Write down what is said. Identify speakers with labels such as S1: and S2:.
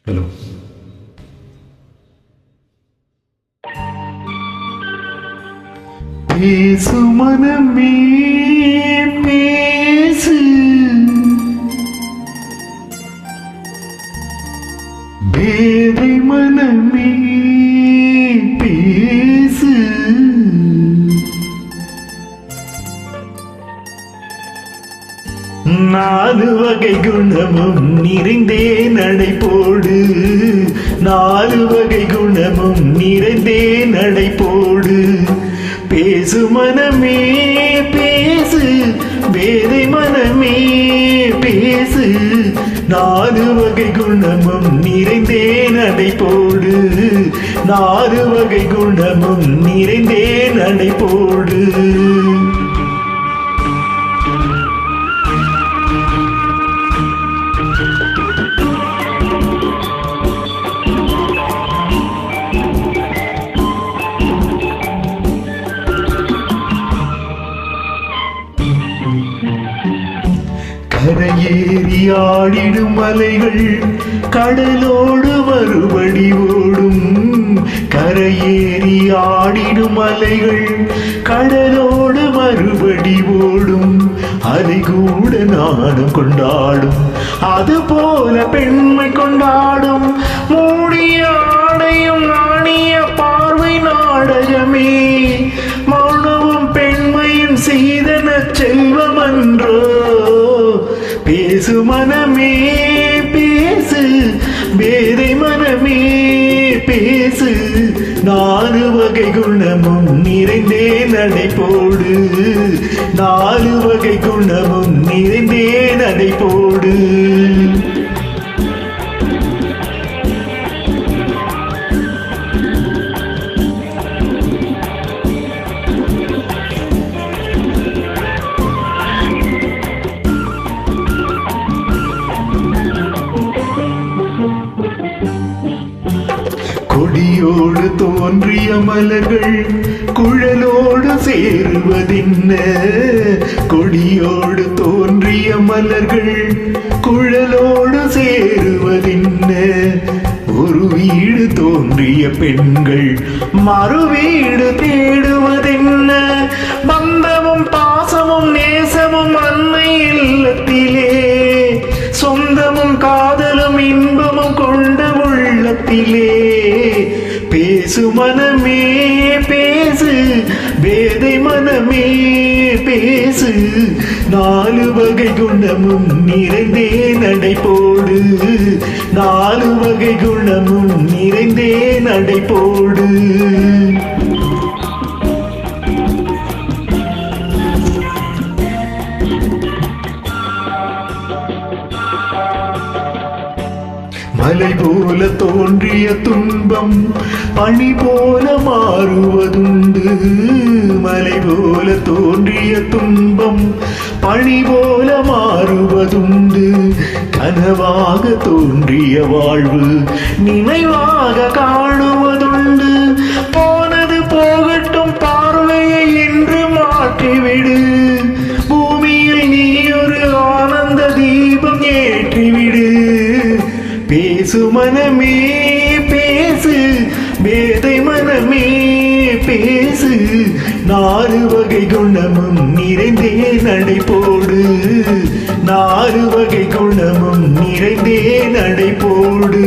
S1: Hello.
S2: பேசு மனமே பேசு, பேதை மனமே பேசு. நாலு வகை குணமும் நிறைந்தே நடை போடு, நாலு வகை குணமும் நிறைந்தே நடை போடு. பேசு மனமே பேசு, வேதை மனமே பேசு. நாலு வகை குணமும் நிறைந்தே நடை போடு, நாலு வகை குணமும் நிறைந்தே நடை போடு. கரையேறி ஆடிடும் மலைகள் கடலோடு மறுபடி ஓடும், கரையேறி ஆடிடும் மலைகள் கடலோடு மறுபடி ஓடும். அதை கூட நானும் கொண்டாடும், அது போல பெண்மை கொண்டாடும். மூடிய ஆடையும் நாணிய பார்வை நாடகமே, மௌனமும் பெண்மையின் சீதன செல்வமன்றோ. பேசு மனமே பேசு, வேதை மனமே பேசு. நாலு வகை குணமும் நிறைந்தே நடை போடு, நாலு வகை குணமும் நிறைந்தே நடை போடு. கொடியோடு தோன்றிய மலர்கள் குழலோடு சேருவதென்ன, கொடியோடு தோன்றிய மலர்கள் குழலோடு சேருவதென்ன. ஒரு வீடு தோன்றிய பெண்கள் மறு வீடு தேடுவதென்ன. பந்தமும் பாசமும் நேசமும் அன்னை இல்லத்திலே, சொந்தமும் காதலும் இன்பமும் கொண்ட உள்ளத்திலே. பேசு மனமே பேசு, வேதை மனமே பேசு. நாலு வகை குணமும் நிறைந்தே நடை போடு, நாலு வகை குணமும் நிறைந்தே நடை போடு. மலை போல தோன்றிய துன்பம் பனி போல மாறுவதுண்டு, மலை போல தோன்றிய துன்பம் பனி போல மாறுவதுண்டு. கனவாக தோன்றிய வாழ்வு நினைவாக காணுவதுண்டு. போனது போகட்டும், பார்வையை இன்று மாற்றிவிடு. பூமியில் நீ ஒரு ஆனந்த தீபம் ஏற்றிவிடு. பேசு மனமே பேசு, வேதை மனமே பேசு. நாலு வகை குணமும் நிறைந்தே நடை போடு, நாலு வகை குணமும் நிறைந்தே நடை போடு.